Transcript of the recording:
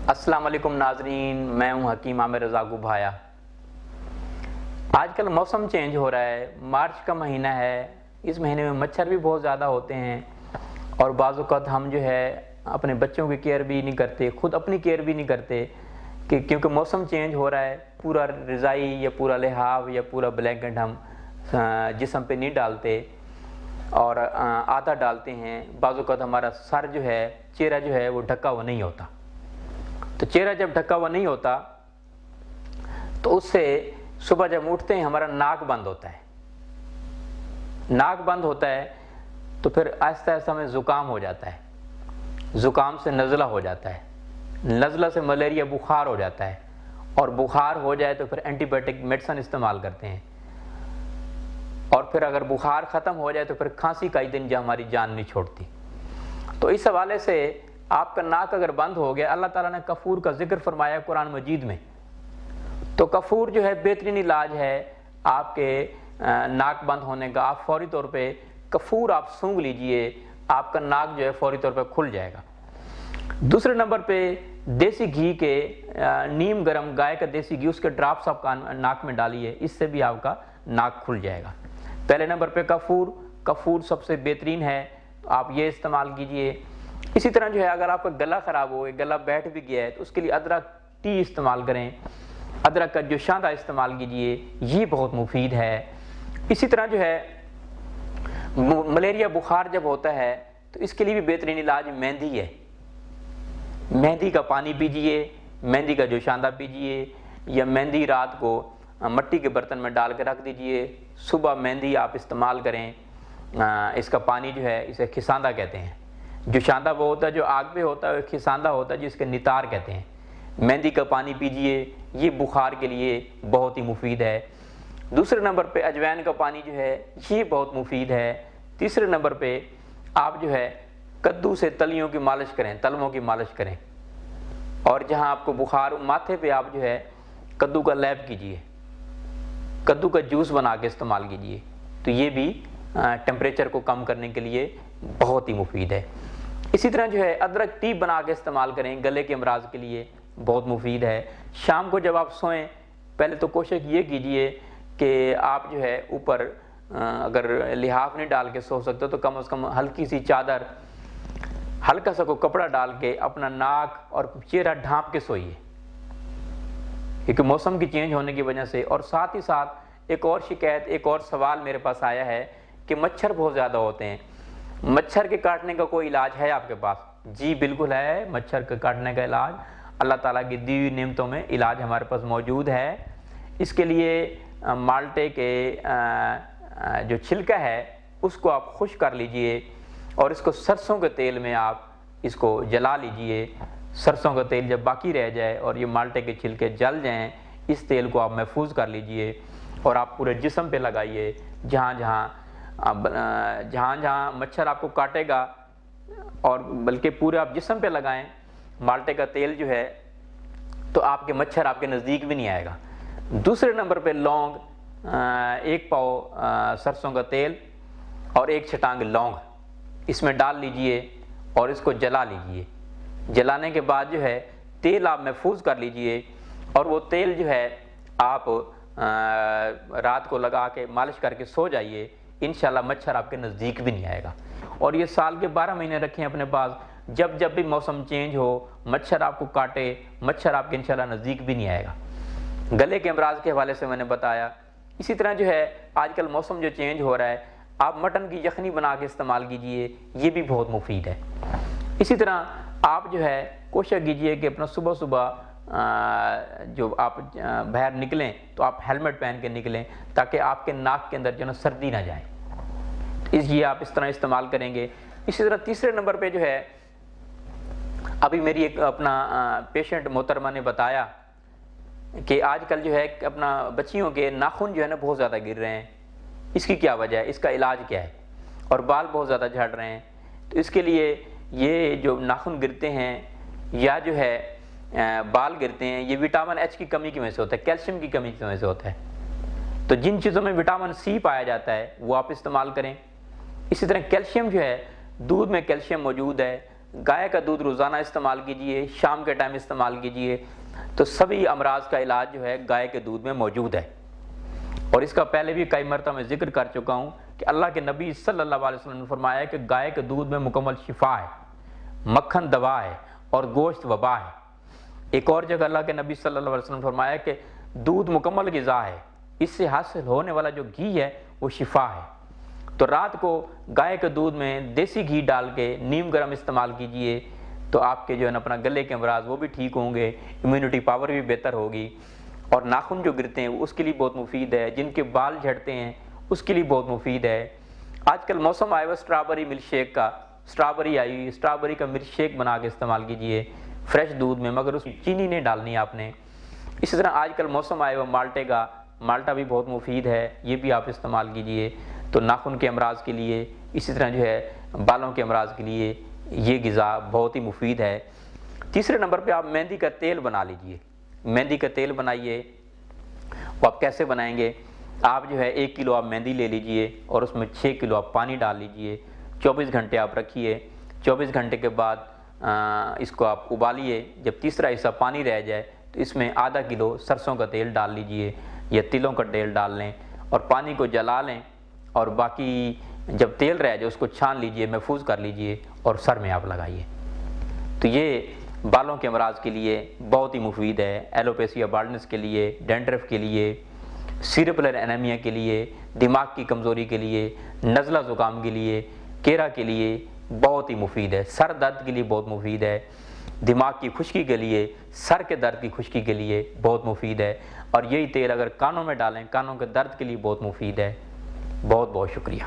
السلام علیکم ناظرین، میں ہوں حکیم عامر رضا گبھایا۔ آج کل موسم چینج ہو رہا ہے، مارچ کا مہینہ ہے، اس مہینے میں مچھر بھی بہت زیادہ ہوتے ہیں اور بعض اوقات ہم جو ہے اپنے بچوں کی کیئر بھی نہیں کرتے، خود اپنی کیئر بھی نہیں کرتے کہ کیونکہ موسم چینج ہو رہا ہے، پورا رضائی یا پورا لحاف یا پورا بلینکٹ ہم جسم پہ نہیں ڈالتے اور آدھا ڈالتے ہیں۔ بعض اوقات ہمارا سر جو ہے، چہرہ جو ہے وہ ڈھکا ہوا نہیں ہوتا، تو چہرہ جب ڈھکا ہوا نہیں ہوتا تو اس سے صبح جب اٹھتے ہیں ہمارا ناک بند ہوتا ہے، ناک بند ہوتا ہے تو پھر آہستہ آہستہ ہمیں زکام ہو جاتا ہے، زکام سے نزلہ ہو جاتا ہے، نزلہ سے ملیریا بخار ہو جاتا ہے، اور بخار ہو جائے تو پھر اینٹی بائیوٹک میڈیسن استعمال کرتے ہیں، اور پھر اگر بخار ختم ہو جائے تو پھر کھانسی کا ہی دن جو ہماری جان نہیں چھوڑتی۔ تو اس حوالے سے آپ کا ناک اگر بند ہو گیا، اللہ تعالیٰ نے کفور کا ذکر فرمایا قرآن مجید میں، تو کفور جو ہے بہترین علاج ہے آپ کے ناک بند ہونے کا۔ آپ فوری طور پہ کفور آپ سونگھ لیجئے، آپ کا ناک جو ہے فوری طور پہ کھل جائے گا۔ دوسرے نمبر پہ دیسی گھی کے نیم گرم گائے کا دیسی گھی، اس کے ڈراپس آپ ناک میں ڈالیے، اس سے بھی آپ کا ناک کھل جائے گا۔ پہلے نمبر پہ کفور سب سے بہترین ہے، آپ یہ استعمال کیجئے۔ اسی طرح جو ہے اگر آپ کا گلا خراب ہو، گلا بیٹھ بھی گیا ہے تو اس کے لیے ادرک ٹی استعمال کریں، ادرک کا جو شاندہ استعمال کیجئے، یہ بہت مفید ہے۔ اسی طرح جو ہے ملیریا بخار جب ہوتا ہے تو اس کے لیے بھی بہترین علاج مہندی ہے، مہندی کا پانی پیجئے، مہندی کا جو شاندہ پیجئے، یا مہندی رات کو مٹی کے برتن میں ڈال کے رکھ دیجئے، صبح مہندی آپ استعمال کریں۔ اس کا پانی جو ہے اسے کھساندہ کہتے ہیں، جو شاندہ وہ ہوتا ہے جو آگ پہ ہوتا ہے، کھساندہ ہوتا ہے جس کے نتار کہتے ہیں۔ مہندی کا پانی پیجئے، یہ بخار کے لیے بہت ہی مفید ہے۔ دوسرے نمبر پہ اجوائن کا پانی جو ہے یہ بہت مفید ہے۔ تیسرے نمبر پہ آپ جو ہے کدو سے تلیوں کی مالش کریں، تلووں کی مالش کریں، اور جہاں آپ کو بخار ماتھے پہ آپ جو ہے کدو کا لیپ کیجئے، کدو کا جوس بنا کے استعمال کیجئے، تو یہ بھی ٹیمپریچر کو کم کرنے کے لیے بہت ہی مفید ہے۔ اسی طرح جو ہے ادرک ٹی بنا کے استعمال کریں، گلے کے امراض کے لیے بہت مفید ہے۔ شام کو جب آپ سوئیں پہلے تو کوشش یہ کیجئے کہ آپ جو ہے اوپر اگر لحاف نہیں ڈال کے سو سکتے تو کم از کم ہلکی سی چادر، ہلکا سا کوئی کپڑا ڈال کے اپنا ناک اور چہرہ ڈھانپ کے سوئیے، کیونکہ موسم کی چینج ہونے کی وجہ سے۔ اور ساتھ ہی ساتھ ایک اور شکایت، ایک اور سوال میرے پاس آیا ہے کہ مچھر بہت زیادہ ہوتے ہیں، مچھر کے کاٹنے کا کوئی علاج ہے آپ کے پاس؟ جی بالکل ہے، مچھر کے کاٹنے کا علاج اللہ تعالیٰ کی دی ہوئی نعمتوں میں علاج ہمارے پاس موجود ہے۔ اس کے لیے مالٹے کے جو چھلکا ہے اس کو آپ خشک کر لیجئے اور اس کو سرسوں کے تیل میں آپ اس کو جلا لیجئے۔ سرسوں کا تیل جب باقی رہ جائے اور یہ مالٹے کے چھلکے جل جائیں، اس تیل کو آپ محفوظ کر لیجئے اور آپ پورے جسم پہ لگائیے، جہاں جہاں مچھر آپ کو کاٹے گا، اور بلکہ پورے آپ جسم پہ لگائیں مالٹے کا تیل جو ہے، تو آپ کے مچھر آپ کے نزدیک بھی نہیں آئے گا۔ دوسرے نمبر پہ لونگ، 1 پاؤ سرسوں کا تیل اور 1 چھٹانگ لونگ اس میں ڈال لیجئے اور اس کو جلا لیجئے۔ جلانے کے بعد جو ہے تیل آپ محفوظ کر لیجئے، اور وہ تیل جو ہے آپ رات کو لگا کے مالش کر کے سو جائیے، انشاءاللہ مچھر آپ کے نزدیک بھی نہیں آئے گا۔ اور یہ سال کے 12 مہینے رکھیں اپنے پاس، جب بھی موسم چینج ہو، مچھر آپ کو کاٹے، مچھر آپ کے انشاءاللہ نزدیک بھی نہیں آئے گا۔ گلے کے امراض کے حوالے سے میں نے بتایا۔ اسی طرح جو ہے آج کل موسم جو چینج ہو رہا ہے، آپ مٹن کی یخنی بنا کے استعمال کیجئے، یہ بھی بہت مفید ہے۔ اسی طرح آپ جو ہے کوشش کیجئے کہ اپنا صبح جو آپ باہر نکلیں تو آپ ہیلمٹ پہن کے نکلیں، تاکہ آپ کے ناک کے اندر جو ہے سردی نہ جائے، یہ آپ اس طرح استعمال کریں گے۔ اسی طرح تیسرے نمبر پہ جو ہے ابھی میری ایک اپنا پیشنٹ محترمہ نے بتایا کہ آج کل جو ہے اپنا بچیوں کے ناخن جو ہے نا بہت زیادہ گر رہے ہیں، اس کی کیا وجہ ہے، اس کا علاج کیا ہے، اور بال بہت زیادہ جھڑ رہے ہیں۔ تو اس کے لیے یہ جو ناخن گرتے ہیں یا جو ہے بال گرتے ہیں، یہ وٹامن ایچ کی کمی کی وجہ سے ہوتا ہے، کیلشیم کی کمی کی وجہ سے ہوتا ہے۔ تو جن چیزوں میں وٹامن سی پایا جاتا ہے وہ آپ استعمال کریں۔ اسی طرح کیلشیم جو ہے، دودھ میں کیلشیم موجود ہے، گائے کا دودھ روزانہ استعمال کیجئے، شام کے ٹائم استعمال کیجئے، تو سبھی امراض کا علاج جو ہے گائے کے دودھ میں موجود ہے۔ اور اس کا پہلے بھی کئی مرتبہ میں ذکر کر چکا ہوں کہ اللہ کے نبی صلی اللہ علیہ وسلم نے فرمایا کہ گائے کے دودھ میں مکمل شفا ہے، مکھن دوا ہے اور گوشت وبا ہے۔ ایک اور جگہ اللہ کے نبی صلی اللہ علیہ وسلم نے فرمایا کہ دودھ مکمل غذا ہے، اس سے حاصل ہونے والا جو گھی ہے وہ شفا ہے۔ تو رات کو گائے کے دودھ میں دیسی گھی ڈال کے نیم گرم استعمال کیجئے، تو آپ کے جو ہے نا اپنا گلے کے امراض وہ بھی ٹھیک ہوں گے، امیونٹی پاور بھی بہتر ہوگی، اور ناخن جو گرتے ہیں اس کے لیے بہت مفید ہے، جن کے بال جھڑتے ہیں اس کے لیے بہت مفید ہے۔ آج کل موسم آیا ہوا اسٹرابری ملک شیک کا، اسٹرابری آئی ہوئی، اسٹرابری کا ملک شیک بنا کے استعمال کیجئے فریش دودھ میں، مگر اس میں چینی نہیں ڈالنی آپ نے۔ اسی طرح آج کل موسم آیا ہوا مالٹے کا، مالٹا بھی بہت مفید ہے، یہ بھی آپ استعمال کیجئے تو ناخن کے امراض کے لیے، اسی طرح جو ہے بالوں کے امراض کے لیے یہ غذا بہت ہی مفید ہے۔ تیسرے نمبر پہ آپ مہندی کا تیل بنا لیجئے، مہندی کا تیل بنائیے۔ وہ آپ کیسے بنائیں گے؟ آپ جو ہے 1 کلو آپ مہندی لے لیجئے اور اس میں 6 کلو آپ پانی ڈال لیجئے، 24 گھنٹے آپ رکھیے، 24 گھنٹے کے بعد اس کو آپ ابالیے۔ جب تیسرا حصہ پانی رہ جائے تو اس میں آدھا کلو سرسوں کا تیل ڈال لیجئے یا تلوں کا تیل ڈال لیں اور پانی کو جلا لیں، اور باقی جب تیل رہ جائے اس کو چھان لیجئے، محفوظ کر لیجئے اور سر میں آپ لگائیے۔ تو یہ بالوں کے امراض کے لیے بہت ہی مفید ہے، ایلوپیسیا بالڈنس کے لیے، ڈینڈرف کے لیے، سیریبرل انیمیا کے لیے، دماغ کی کمزوری کے لیے، نزلہ زکام کے لیے، کیرا کے لیے بہت ہی مفید ہے، سر درد کے لیے بہت مفید ہے، دماغ کی خشکی کے لیے، سر کے درد کی خشکی کے لیے بہت مفید ہے، اور یہی تیل اگر کانوں میں ڈالیں کانوں کے درد کے لیے بہت مفید ہے۔ بہت بہت شکریہ۔